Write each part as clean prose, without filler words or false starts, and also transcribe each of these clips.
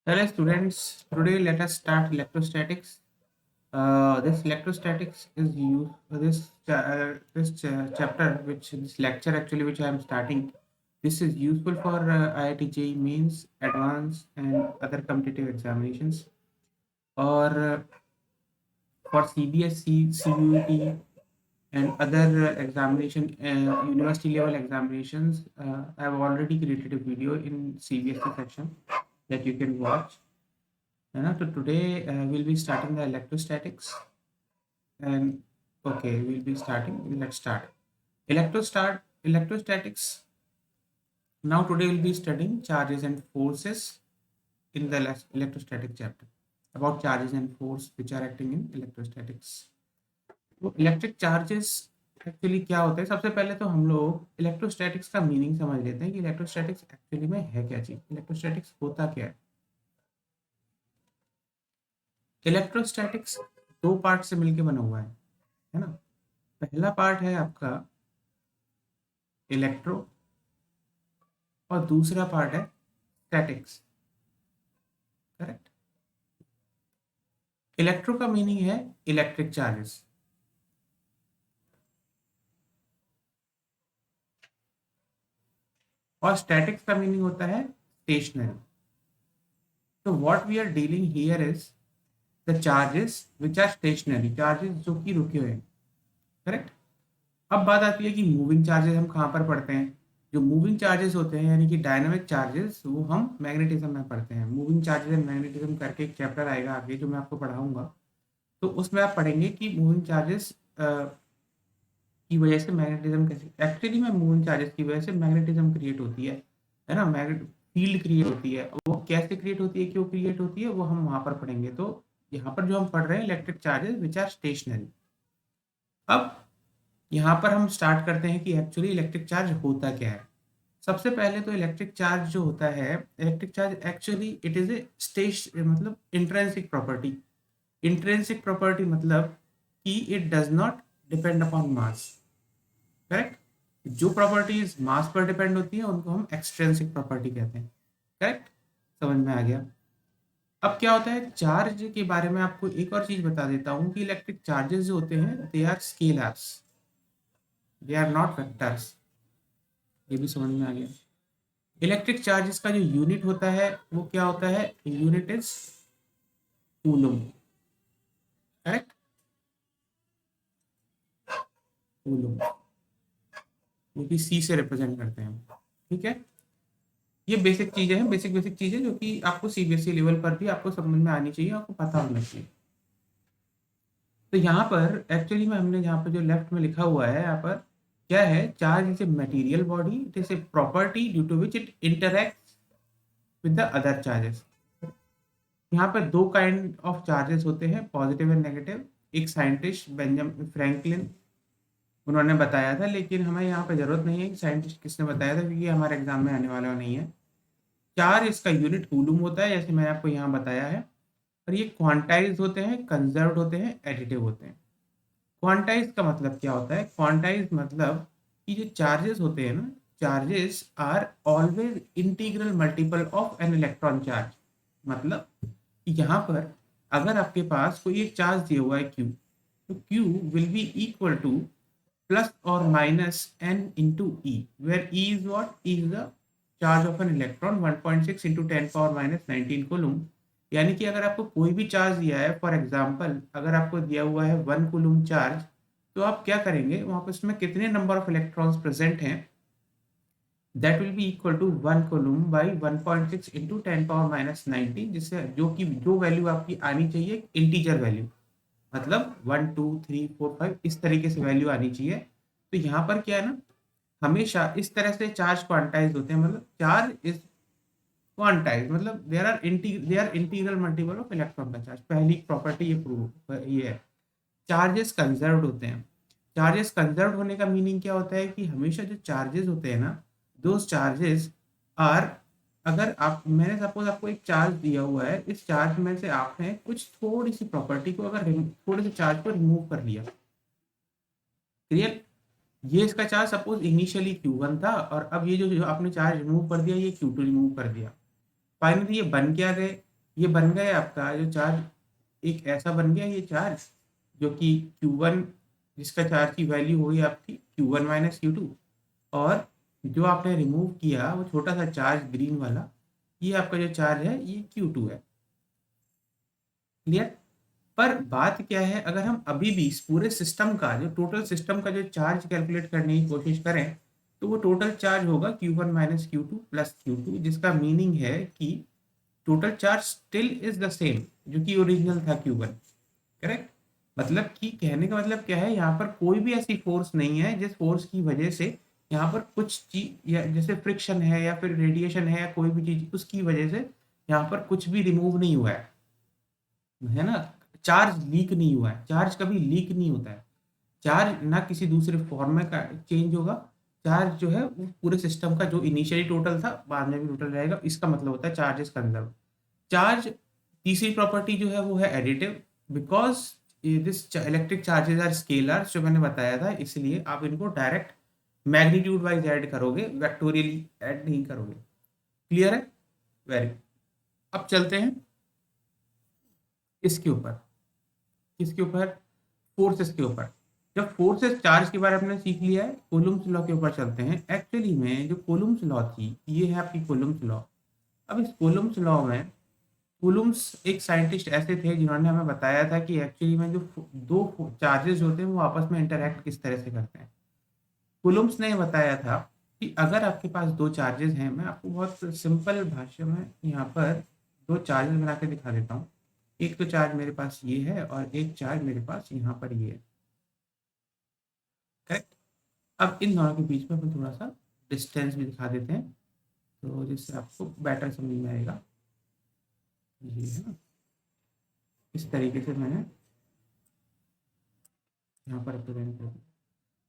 Hello students, today let us start electrostatics. This electrostatics is used chapter, which this lecture actually which I am starting. This is useful for IIT JEE mains, advanced and other competitive examinations, or for CBSE, CUET and other examination, university level examinations. I have already created a video in CBSE section that you can watch. So today we'll be starting the electrostatics and okay, we'll be starting. Let's start. Electrostatics. Now today we'll be studying charges and forces in the electrostatic chapter about charges and force which are acting in electrostatics. तो electric charges actually क्या होता है? सबसे पहले तो हम लोग electrostatics का मीनिंग समझ लेते हैं कि इलेक्ट्रोस्टैटिक्स एक्चुअली में है क्या चीज, इलेक्ट्रोस्टैटिक्स होता क्या है। इलेक्ट्रोस्टैटिक्स दो पार्ट से मिलकर बना हुआ है ना। पहला पार्ट है आपका इलेक्ट्रो और दूसरा पार्ट है स्टैटिक्स। करेक्ट। इलेक्ट्रो का मीनिंग है इलेक्ट्रिक चार्जेस और स्टैटिक्स का मीनिंग होता है स्टेशनरी। तो what we are dealing here is the charges which are stationary, charges जो कि रुके हुए हैं। करेक्ट। अब बात आती है कि मूविंग चार्जेस हम कहाँ पर पढ़ते हैं। जो मूविंग चार्जेस होते हैं यानी कि डायनामिक चार्जेस, वो हम मैग्नेटिज्म में पढ़ते हैं। मूविंग चार्जेस एंड मैग्नेटिज्म करके एक चैप्टर आएगा आगे जो मैं आपको पढ़ाऊंगा, तो उसमें आप पढ़ेंगे कि मूविंग चार्जेस की वजह से मैग्नेटिज्म कैसे, एक्चुअली में मूविंग चार्जेस की वजह से मैग्नेटिज्म क्रिएट होती है ना। मैग्नेट फील्ड क्रिएट होती है, वो कैसे क्रिएट होती है, क्यों क्रिएट होती है, वो हम वहां पर पढ़ेंगे। तो यहाँ पर जो हम पढ़ रहे हैं electric charges which are stationary. अब यहाँ पर हम स्टार्ट करते हैं कि एक्चुअली इलेक्ट्रिक चार्ज होता क्या है। सबसे पहले तो इलेक्ट्रिक चार्ज जो होता है, electric charge actually it is a स्टेश मतलब इंट्रिंसिक प्रॉपर्टी। इंट्रिंसिक प्रॉपर्टी मतलब कि it does not depend upon mass. Correct. जो प्रॉपर्टीज मास पर डिपेंड होती है उनको हम एक्सट्रिंसिक प्रॉपर्टी कहते हैं। करेक्ट, समझ में आ गया। अब क्या होता है चार्ज के बारे में आपको एक और चीज बता देता हूं कि इलेक्ट्रिक चार्जेस जो होते हैं they are scalars, they are not vectors. ये भी समझ में आ गया। इलेक्ट्रिक चार्जेस का जो यूनिट होता है वो क्या होता है, unit is coulomb. Correct, coulomb, वो भी सी से रिप्रेजेंट करते हैं। ठीक है, ये बेसिक चीजें हैं, बेसिक चीजें जो कि आपको सीबीएसई लेवल पर भी आपको समझ में आनी चाहिए, आपको पता होना चाहिए। तो यहाँ पर एक्चुअली में हमने यहाँ पर जो लेफ्ट में लिखा हुआ है यहाँ पर क्या है, charge is a material body, it is a property due to which it interact with the other charges. यहाँ पर दो काइंड ऑफ चार्जेस होते हैं, पॉजिटिव एंड नेगेटिव। एक साइंटिस्ट बेंजामिन फ्रैंकलिन उन्होंने बताया था, लेकिन हमें यहाँ पे जरूरत नहीं है कि साइंटिस्ट किसने बताया था, क्योंकि हमारे एग्जाम में आने वाला नहीं है। चार्ज इसका यूनिट कूलम होता है जैसे मैंने आपको यहाँ बताया है, और ये क्वांटाइज होते हैं, कंजर्व्ड होते हैं, एडिटिव होते हैं। क्वांटाइज का मतलब क्या होता है, क्वांटाइज मतलब कि जो चार्जेस होते हैं ना, charges are always integral multiple of an electron charge. मतलब यहाँ पर अगर आपके पास कोई एक चार्ज दिया हुआ है Q, तो Q will be equal to plus or minus n into E, where E is what? E is the charge of an electron, 1.6 into 10 power minus 19 coulomb। यानी कि अगर आपको कोई भी चार्ज दिया है, फॉर एग्जांपल अगर आपको दिया हुआ है 1 कूलम चार्ज, तो आप क्या करेंगे वहां पर, उसमें कितने नंबर ऑफ इलेक्ट्रॉन्स प्रेजेंट हैं, that will be equal to 1 coulomb by 1.6 into 10 power minus 19, जिससे जो कि जो वैल्यू आपकी आनी चाहिए इंटीजर वैल्यू, मतलब 1 2 3 4 5 इस तरीके से वैल्यू आनी चाहिए। तो यहाँ पर क्या है ना, हमेशा इस तरह से चार्ज क्वांटाइज होते हैं, मतलब चार्ज इज क्वांटाइज, मतलब they are integral multiple of electron का चार्ज। पहली प्रॉपर्टी ये प्रूव ये है। चार्जेस कंजर्व्ड होते हैं। चार्जेस कंजर्व्ड होने का मीनिंग क्या होता है कि हमेशा जो चार्जेस होते हैं ना, दोज चार्जेस आर, अगर आप, मैंने सपोज आपको एक चार्ज दिया हुआ है, इस चार्ज में से आपने कुछ थोड़ी सी प्रॉपर्टी को, अगर थोड़े से चार्ज को रिमूव कर लिया, क्लियर। ये इसका चार्ज सपोज इनिशियली Q1 था, और अब ये जो आपने चार्ज रिमूव कर दिया, ये Q2 रिमूव कर दिया, फाइनली ये बन क्या गए, ये बन गया आपका जो चार्ज, एक ऐसा बन गया ये चार्ज जो कि Q1, जिसका चार्ज की वैल्यू होगी आपकी Q1 माइनस Q2, और जो आपने रिमूव किया वो छोटा सा चार्ज ग्रीन वाला, ये आपका जो चार्ज है ये Q2 है। क्लियर? पर बात क्या है, अगर हम अभी भी इस पूरे सिस्टम का जो टोटल सिस्टम का जो चार्ज कैलकुलेट करने की कोशिश करें, तो वो टोटल चार्ज होगा Q1 minus Q2 plus Q2, जिसका मीनिंग है कि total charge still is the same जो कि ओरिजिनल था Q1। करेक्ट? मतलब कि कहने का मतलब क्या है, यहाँ पर कोई भी ऐसी फोर्स नहीं है जिस फोर्स की वजह से यहाँ पर कुछ चीज, या जैसे फ्रिक्शन है या फिर रेडिएशन है या कोई भी चीज, उसकी वजह से यहाँ पर कुछ भी रिमूव नहीं हुआ है ना। चार्ज लीक नहीं हुआ है, चार्ज कभी लीक नहीं होता है। चार्ज ना किसी दूसरे फॉर्म में का चेंज होगा। चार्ज जो है वो पूरे सिस्टम का जो इनिशियली टोटल था बाद में भी टोटल रहेगा, इसका मतलब होता है चार्जेस कंजर्व। चार्ज, तीसरी प्रॉपर्टी जो है वो है additive, because this electric charges are scalar, जो मैंने बताया था, इसलिए आप इनको डायरेक्ट मैग्नीट्यूड वाइज ऐड करोगे, वेक्टोरियली ऐड नहीं करोगे। क्लियर है? वेरी। अब चलते हैं इसके ऊपर, किसके ऊपर? फोर्सेस के ऊपर। जब फोर्सेस चार्ज के बारे में हमने सीख लिया है, कूलम्ब्स लॉ के ऊपर चलते हैं। एक्चुअली में जो कूलम्ब्स लॉ थी, ये है आपकी कूलम्ब्स लॉ। अब इस कूलम्ब्स लॉ में, कूलम्ब्स एक साइंटिस्ट ऐसे थे जिन्होंने हमें बताया था कि एक्चुअली में जो दो चार्जेस होते हैं वो आपस में इंटरैक्ट किस तरह से करते हैं। कूलम्ब्स ने बताया था कि अगर आपके पास दो चार्जेस हैं, मैं आपको बहुत सिंपल भाषा में यहाँ पर दो चार्जेस बना के दिखा देता हूँ। एक तो चार्ज मेरे पास ये है और एक चार्ज मेरे पास यहाँ पर ये है। करेक्ट? अब इन दोनों के बीच में अपन थोड़ा सा डिस्टेंस भी दिखा देते हैं, तो जिससे आपको बेटर समझ में आएगा। ये है ना, इस तरीके से मैंने यहाँ पर रिप्रेजेंट कर दिया।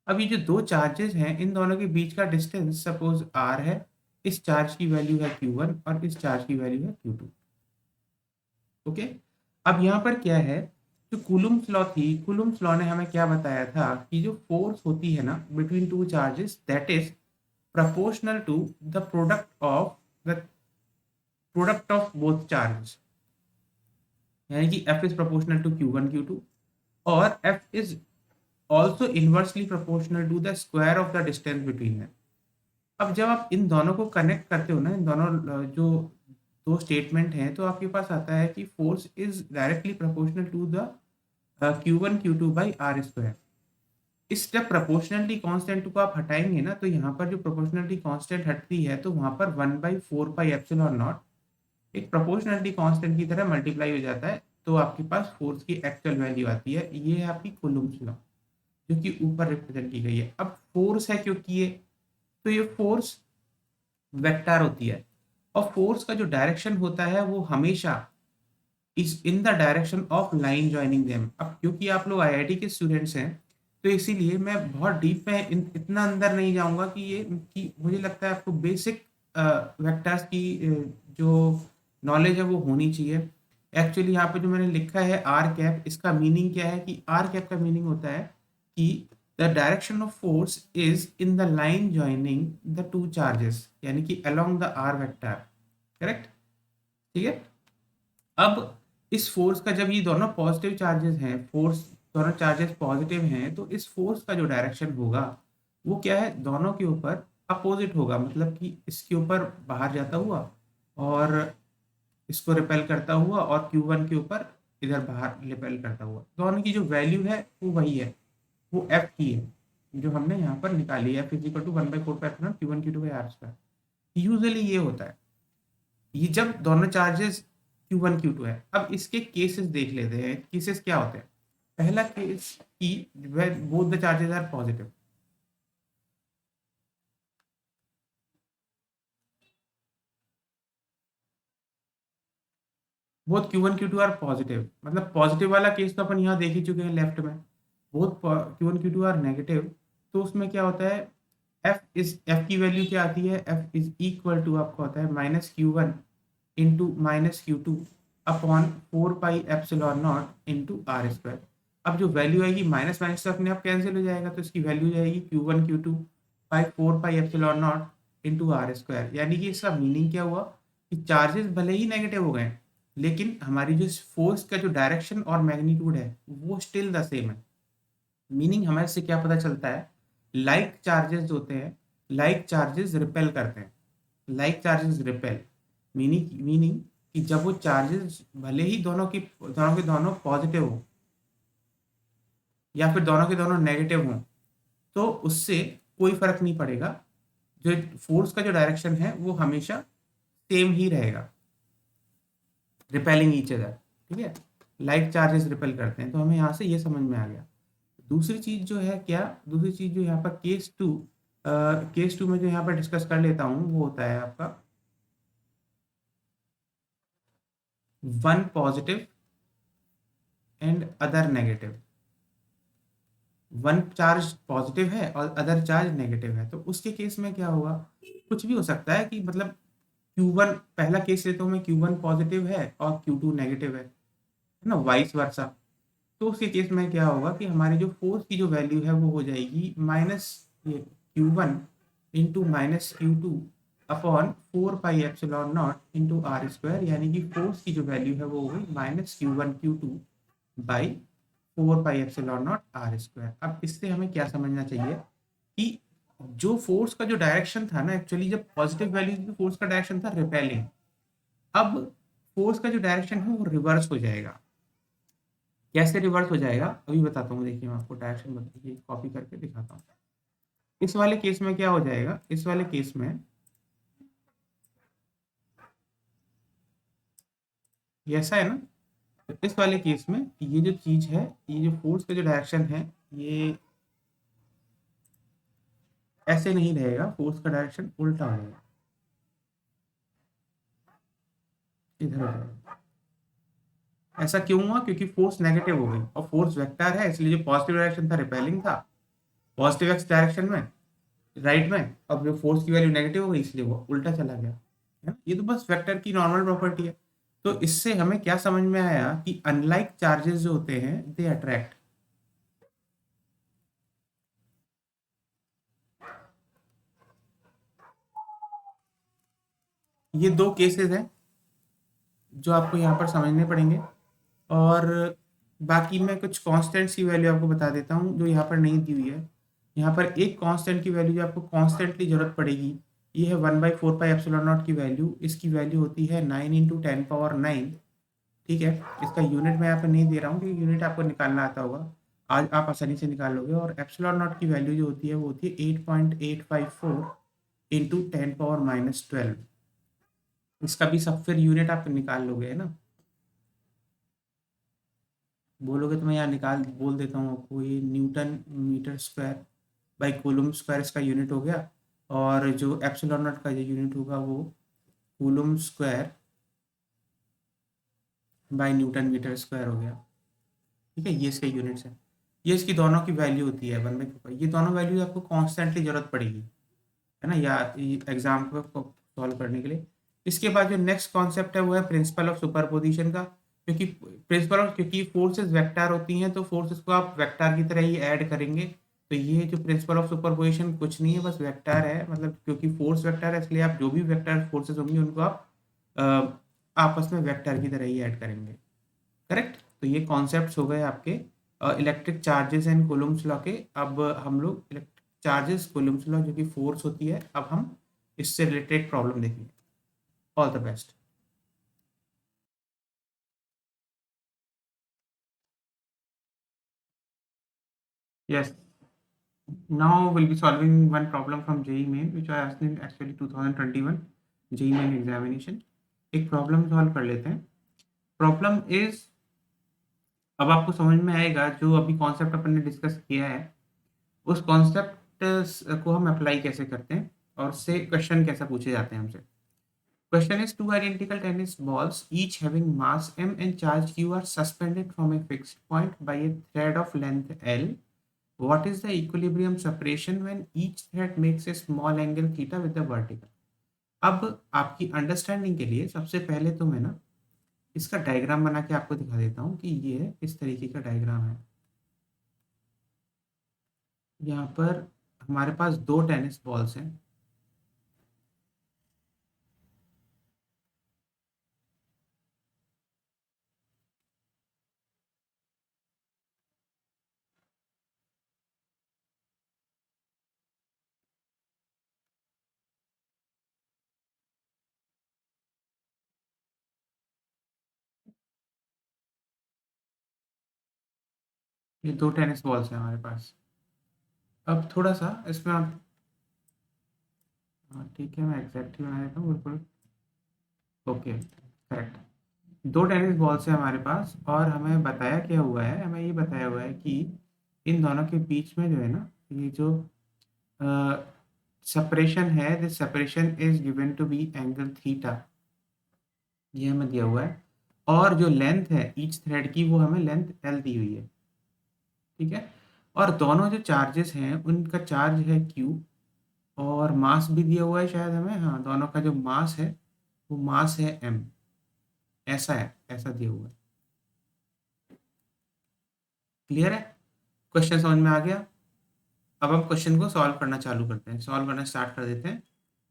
अब ये जो दो चार्जेस हैं, इन दोनों के बीच का डिस्टेंस सपोज r है। इस चार्ज की वैल्यू है Q1 और इस चार्ज की वैल्यू है Q2। ओके? अब यहाँ पर क्या है, जो कूलम्ब्स लॉ थी, कूलम्ब्स लॉ ने हमें क्या बताया था कि जो फोर्स होती है ना between two charges, that is proportional to the product of both charges, यानी कि F is proportional to Q1 Q2 और F is also inversely proportional to the square of the distance between them। अब जब आप इन दोनों को connect करते हो ना, इन दोनों जो दो स्टेटमेंट हैं, तो आपके पास आता है कि force is directly proportional to the Q1 Q2 by R square. इस जब प्रोपोर्शनलिटी कांस्टेंट को आप हटाएंगे ना, तो यहाँ पर जो प्रोपोर्शनलिटी कांस्टेंट हटती है, तो वहां पर 1/4 पाई एप्सिलॉन नॉट एक प्रोपोर्शनलिटी कांस्टेंट की तरह मल्टीप्लाई हो जाता है, तो आपके पास फोर्स की एक्चुअल वैल्यू आती है। ये है आपकी कूलम्ब्स लॉ, जो कि ऊपर रिप्रेजेंट की गई है। अब फोर्स है क्योंकि ये, तो ये फोर्स वेक्टर होती है, और फोर्स का जो डायरेक्शन होता है वो हमेशा is in the direction of line joining them. अब क्योंकि आप लोग आईआईटी के स्टूडेंट्स हैं, तो इसीलिए मैं बहुत डीप में इतना अंदर नहीं जाऊंगा कि मुझे लगता है आपको बेसिक वेक्टर्स की जो नॉलेज है वो होनी चाहिए। एक्चुअली यहाँ पे जो मैंने लिखा है आर कैप, इसका मीनिंग क्या है कि आर कैप का मीनिंग होता है कि the direction of force is in the line joining the two charges, यानी कि along the R vector. Correct? ठीक है? अब इस फोर्स का, जब ये दोनों पॉजिटिव चार्जेस हैं, फोर्स दोनों चार्जेस पॉजिटिव हैं, तो इस फोर्स का जो डायरेक्शन होगा वो क्या है, दोनों के ऊपर अपोजिट होगा। मतलब कि इसके ऊपर बाहर जाता हुआ और इसको रिपेल करता हुआ, और Q1 के ऊपर इधर बाहर रिपेल करता हुआ। दोनों की जो वैल्यू है वो वही है, वो F की है, जो हमने यहाँ पर निकाली है। F is equal to 1/4 Q1 Q2 by R square. Usually ये होता है, ये जब दोनों चार्जेस Q1 Q2 है। अब इसके केसेस देख लेते हैं, केसेस क्या होते हैं। पहला केस की both the charges are positive. Both Q1 Q2 are positive, मतलब पॉजिटिव वाला केस तो अपन यहाँ देख ही चुके हैं लेफ्ट में। Both Q1 Q2 are negative, तो उसमें क्या होता है, F की वैल्यू क्या आती है, F इज इक्वल टू आपका होता है -Q1 into -Q2 upon 4 pi epsilon naught into R square. अब जो वैल्यू आएगी, माइनस माइनस तो अपने आप कैंसिल हो जाएगा, तो इसकी वैल्यू जाएगी Q1 Q2 by 4 pi epsilon naught into R square. यानी कि इसका मीनिंग क्या हुआ कि चार्जेस भले ही नेगेटिव हो गए, लेकिन हमारी जो फोर्स का जो डायरेक्शन और मैग्नीट्यूड है वो स्टिल द सेम है। मीनिंग हमें से क्या पता चलता है, लाइक चार्जेस होते हैं, लाइक चार्जेस रिपेल करते हैं, लाइक चार्जेस रिपेल। मीनिंग कि जब वो चार्जेस भले ही दोनों के दोनों पॉजिटिव हो या फिर दोनों के दोनों नेगेटिव हों, तो उससे कोई फर्क नहीं पड़ेगा, जो फोर्स का जो डायरेक्शन है वो हमेशा सेम ही रहेगा, रिपेलिंग ईच अदर। ठीक है, लाइक चार्जेस रिपेल करते हैं, तो हमें यहाँ से ये समझ में आ गया। दूसरी चीज जो है क्या, दूसरी चीज जो यहाँ पर केस टू में जो यहाँ पर डिस्कस कर लेता हूँ वो होता है आपका one positive and other negative. One charge positive है और अदर चार्ज नेगेटिव है, तो उसके केस में क्या होगा, कुछ भी हो सकता है कि मतलब Q1, पहला केस लेता हूँ मैं, Q1 पॉजिटिव है और Q2 नेगेटिव है ना, वाइस वर्सा। तो उसके केस में क्या होगा कि हमारी जो फोर्स की जो वैल्यू है वो हो जाएगी minus Q1 into minus Q2 upon 4 pi epsilon naught into R square, यानी कि फोर्स की जो वैल्यू है वो हो गई minus Q1 Q2 by 4 pi epsilon not R square. अब इससे हमें क्या समझना चाहिए कि जो फोर्स का जो डायरेक्शन था ना, एक्चुअली जब पॉजिटिव वैल्यू थी फोर्स का डायरेक्शन था रिपेलिंग। अब फोर्स का जो डायरेक्शन है वो रिवर्स हो जाएगा। कैसे रिवर्स हो जाएगा अभी बताता हूँ, देखिए मैं आपको डायरेक्शन बताइए, कॉपी करके दिखाता हूँ। इस वाले केस में क्या हो जाएगा, इस वाले केस में ये ऐसा है ना, तो इस वाले केस में ये जो चीज है, ये जो फोर्स का जो डायरेक्शन है ये ऐसे नहीं रहेगा, फोर्स का डायरेक्शन उल्टा हो जाएगा, इधर हो जाएगा। ऐसा क्यों हुआ, क्योंकि फोर्स नेगेटिव हो गई और फोर्स वेक्टर है, इसलिए जो पॉजिटिव डायरेक्शन था रिपेलिंग था, पॉजिटिव एक्स डायरेक्शन में राइट में, अब जो फोर्स की वैल्यू नेगेटिव हो गई इसलिए वो उल्टा चला गया है ना? ये तो बस वेक्टर की नॉर्मल प्रॉपर्टी है। तो इससे हमें क्या समझ में आया कि अनलाइक चार्जेस जो होते हैं दे अट्रैक्ट। ये दो केसेस हैं जो आपको यहाँ पर समझने पड़ेंगे, और बाकी मैं कुछ कांस्टेंट्स की वैल्यू आपको बता देता हूँ जो यहाँ पर नहीं दी हुई है। यहाँ पर एक कांस्टेंट की वैल्यू जो आपको कॉन्स्टेंटली जरूरत पड़ेगी, ये है 1/4 पाई एप्सिलॉन नॉट की वैल्यू। इसकी वैल्यू होती है 9 × 10⁹। ठीक है, इसका यूनिट मैं यहाँ पर नहीं दे रहा हूँ क्योंकि यूनिट आपको निकालना आता होगा, आज आप आसानी से निकाल लोगे। और एप्सिलॉन नॉट की वैल्यू जो होती है वो होती है 8.854 × 10⁻12। इसका भी सब फिर यूनिट आप निकाल लोगे, है ना। बोलोगे तो मैं यहाँ निकाल बोल देता हूँ आपको, ये newton metre square by coulomb square इसका यूनिट हो गया, और जो एप्सिलॉन नॉट का जो यूनिट होगा वो coulomb square by newton metre square हो गया। ठीक है, ये इसके यूनिट्स है, ये इसकी दोनों की वैल्यू होती है 1/4। ये दोनों वैल्यू आपको कॉन्स्टेंटली जरूरत पड़ेगी, है ना, या एग्जाम को सॉल्व करने के लिए। इसके बाद जो नेक्स्ट कॉन्सेप्ट है वो है प्रिंसिपल ऑफ सुपरपोजिशन का, क्योंकि फोर्सेस वेक्टर होती हैं तो फोर्सेस को आप वेक्टर की तरह ही ऐड करेंगे। तो ये जो प्रिंसिपल ऑफ सुपरपोजिशन कुछ नहीं है, बस वेक्टर है, मतलब क्योंकि फोर्स वेक्टर है इसलिए आप जो भी वेक्टर फोर्सेस होंगी उनको आप आपस में वेक्टर की तरह ही ऐड करेंगे। करेक्ट, तो ये कॉन्सेप्ट्स हो गए आपके electric charges and Coulomb's law के। अब हम लोग इलेक्ट्रिक चार्जेस कूलम्ब्स लॉ जो कि फोर्स होती है, अब हम इससे रिलेटेड प्रॉब्लम देखेंगे। All the best. Yes, now we'll be solving one problem from JEE Main which I asked in actually 2021 JEE Main examination। एक प्रॉब्लम सॉल्व कर लेते हैं। प्रॉब्लम इज, अब आपको समझ में आएगा जो अभी कॉन्सेप्ट अपन ने डिस्कस किया है उस कॉन्सेप्ट को हम अप्लाई कैसे करते हैं और उससे क्वेश्चन कैसे पूछे जाते हैं हमसे। Question is, two identical tennis balls, each having mass m and charge q, are suspended from a fixed point by a thread of length L. What is the equilibrium separation when each thread makes a small angle theta with the vertical? अब आपकी understanding के लिए सबसे पहले तो मैं ना इसका डायग्राम बना के आपको दिखा देता हूँ कि ये इस तरीके का डायग्राम है। यहाँ पर हमारे पास दो टेनिस बॉल्स हैं, ये 2 टेनिस बॉल्स हैं हमारे पास। अब थोड़ा सा इसमें आप, हाँ ठीक है, मैं एग्जैक्ट ही बना देता हूँ बिल्कुल। Okay, correct. 2 टेनिस बॉल्स हैं हमारे पास, और हमें बताया क्या हुआ है, हमें ये बताया हुआ है कि इन दोनों के बीच में जो है ना, ये जो सेपरेशन है, this separation is given to be angle theta, ये हमें दिया हुआ है। और जो लेंथ है ईच थ्रेड की, वो हमें लेंथ एल दी हुई है, ठीक है। और दोनों जो चार्जेस हैं उनका चार्ज है क्यू, और मास भी दिया हुआ है शायद हमें, हाँ, दोनों का जो मास है वो मास है एम, ऐसा है, ऐसा दिया हुआ है। क्लियर है? क्वेश्चन समझ में आ गया? अब हम क्वेश्चन को सॉल्व करना चालू करते हैं, सॉल्व करना स्टार्ट कर देते हैं।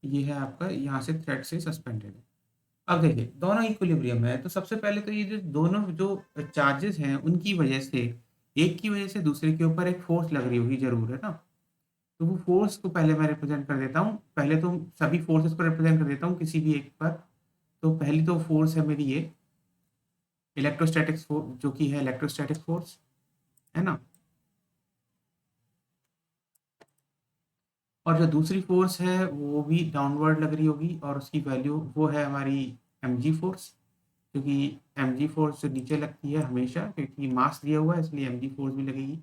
ये है आपका, यहाँ से थ्रेड से सस्पेंडेड है। अब देखिए दोनों इक्विलिब्रियम है, तो सबसे पहले तो ये जो दोनों जो चार्जेस हैं उनकी वजह से, एक की वजह से दूसरे के ऊपर एक फोर्स लग रही होगी जरूर, है ना। तो वो फोर्स को पहले मैं रिप्रेजेंट कर देता हूँ, पहले तो सभी फोर्सेस को रिप्रेजेंट कर देता हूँ किसी भी एक पर। तो पहली तो फोर्स है मेरी ये इलेक्ट्रोस्टैटिक फोर्स, जो कि है इलेक्ट्रोस्टैटिक फोर्स, है ना। और जो दूसरी फोर्स है वो भी डाउनवर्ड लग रही होगी, और उसकी वैल्यू वो है हमारी एम जी फोर्स, क्योंकि एम जी फोर्स जो नीचे लगती है हमेशा, क्योंकि मास दिया हुआ है इसलिए एम जी फोर्स भी लगेगी,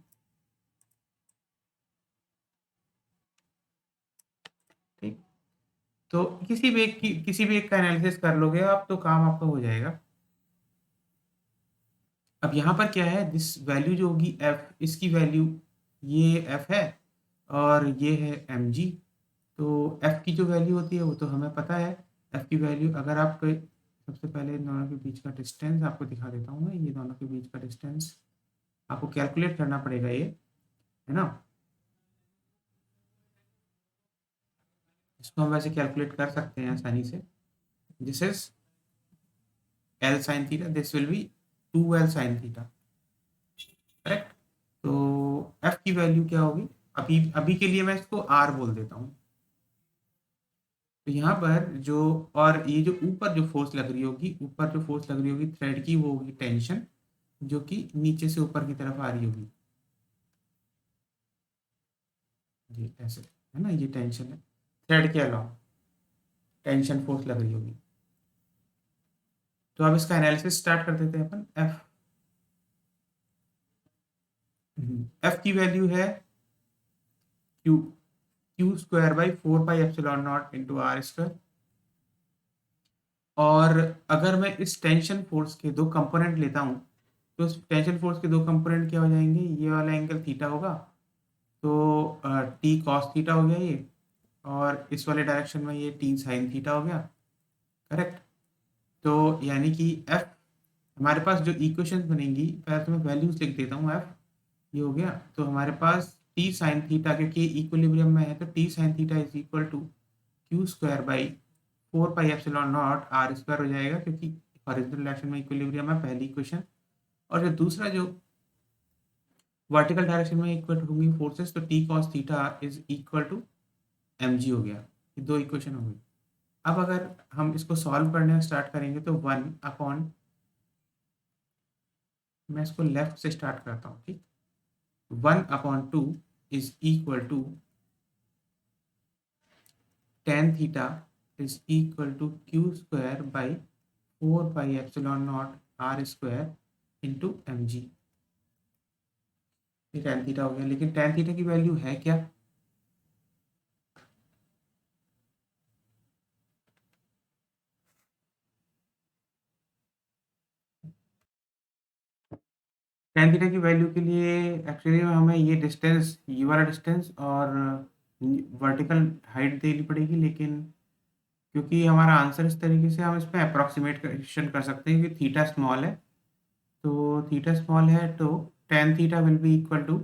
ठीक। तो किसी भी एक का एनालिसिस कर लोगे आप तो काम आपका हो जाएगा। अब यहाँ पर क्या है, दिस वैल्यू जो होगी एफ, इसकी वैल्यू ये एफ है, और ये है एम जी। तो एफ की जो वैल्यू होती है वो तो हमें पता है। एफ की वैल्यू अगर आप सबसे पहले इन दोनों के बीच का डिस्टेंस आपको दिखा देता हूँ मैं, ये दोनों के बीच का डिस्टेंस आपको कैलकुलेट करना पड़ेगा ये, है ना। इसको हम वैसे कैलकुलेट कर सकते हैं आसानी से। This is L sine theta, this will be 2 L sine theta, correct. तो एफ की वैल्यू क्या होगी, अभी अभी के लिए मैं इसको आर बोल देता हूँ। तो यहाँ पर जो, और ये जो ऊपर जो फोर्स लग रही होगी, ऊपर जो फोर्स लग रही होगी थ्रेड की, वो होगी टेंशन, जो कि नीचे से ऊपर की तरफ आ रही होगी, ये ऐसे, है ना, ये टेंशन है थ्रेड के अलावा, टेंशन फोर्स लग रही होगी। तो अब इसका एनालिसिस स्टार्ट कर देते हैं अपन। एफ की वैल्यू है Q, Q square by 4 pi epsilon naught into R square. और अगर मैं इस टेंशन फोर्स के दो कंपोनेंट लेता हूँ, तो इस टेंशन फोर्स के दो कंपोनेंट क्या हो जाएंगे, ये वाला एंगल थीटा होगा, तो टी कॉस थीटा हो गया ये, और इस वाले डायरेक्शन में ये टी साइन थीटा हो गया, करेक्ट। तो यानी कि एफ, हमारे पास जो इक्वेशन बनेंगी, पहले तो मैं वैल्यूज लिख देता हूँ, एफ ये हो गया। तो हमारे पास टी साइन थीटा, क्योंकि इक्विलिब्रियम में है, तो T sine theta is equal to Q square by 4 pi epsilon naught R square हो जाएगा, क्योंकि हॉरिजॉन्टल डायरेक्शन में इक्विलिब्रियम है, पहली इक्वेशन। और जो दूसरा जो वर्टिकल डायरेक्शन में इक्वल होंगी फोर्सेस, तो T cos theta is equal to M G हो गया। ये दो इक्वेशन हो गई। अब अगर हम इसको सॉल्व करने स्टार्ट करेंगे तो 1 अपॉन, मैं इसको लेफ्ट से स्टार्ट करता हूँ, ठीक। 1/2 is equal to tan theta is equal to Q square by 4 pi epsilon naught R square into M G. ये टेन थीटा हो गया, लेकिन टेन थीटा की वैल्यू है क्या, टेन थीटा की वैल्यू के लिए एक्चुअली हमें ये डिस्टेंस, ये वाला डिस्टेंस और वर्टिकल हाइट देनी पड़ेगी, लेकिन क्योंकि हमारा आंसर इस तरीके से, हम इसमें अप्रोक्सीमेशन कर सकते हैं कि थीटा स्मॉल है, तो थीटा स्मॉल है तो tan theta will be equal to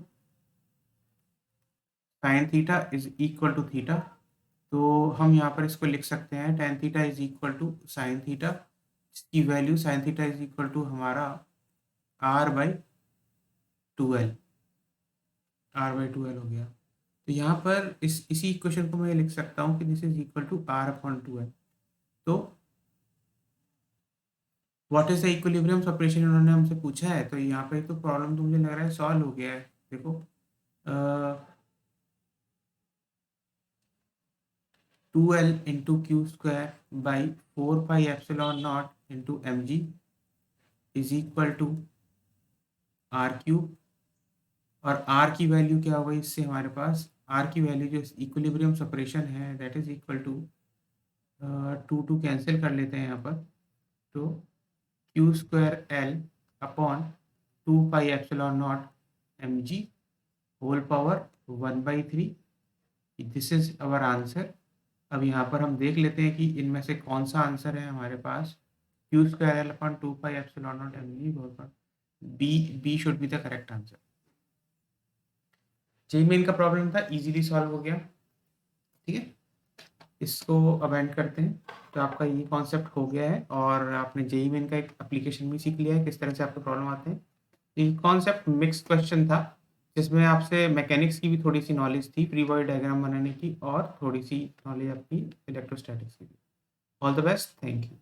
sine theta is equal to theta. तो हम यहाँ पर इसको लिख सकते हैं, tan theta is equal to sine theta, इसकी value sine theta is equal to हमारा R/2L, R/2L हो गया। तो यहाँ पर इसी इक्वेशन को मैं लिख सकता हूँ कि this is equal to R/2L। तो what is the equilibrium separation उन्होंने हमसे पूछा है, तो यहाँ पे तो प्रॉब्लम तो मुझे लग रहा है सॉल्व हो गया है। देखो 2L into Q square by 4 pi epsilon naught into mg is equal to R cube. और आर की वैल्यू क्या होगी इससे हमारे पास, आर की वैल्यू जो इक्विलिब्रियम सेपरेशन है that is equal to 2 cancel कर लेते हैं यहाँ पर, तो Q square L upon 2 pi epsilon not mg whole power 1/3। This is our answer. अब यहाँ पर हम देख लेते हैं कि इनमें से कौन सा आंसर है हमारे पास। Q square L upon 2 pi epsilon not mg whole power B should be the correct answer. JEE Main का प्रॉब्लम था, इजीली सॉल्व हो गया। ठीक है, इसको अब एंड करते हैं। तो आपका ये कॉन्सेप्ट हो गया है और आपने जेई मेन का एक एप्लीकेशन भी सीख लिया है, किस तरह से आपके प्रॉब्लम आते हैं। ये कॉन्सेप्ट मिक्स क्वेश्चन था, जिसमें आपसे मैकेनिक्स की भी थोड़ी सी नॉलेज थी, प्री बॉडी डायग्राम बनाने की, और थोड़ी सी नॉलेज आपकी इलेक्ट्रोस्टैटिक्स की भी। All the best, thank you.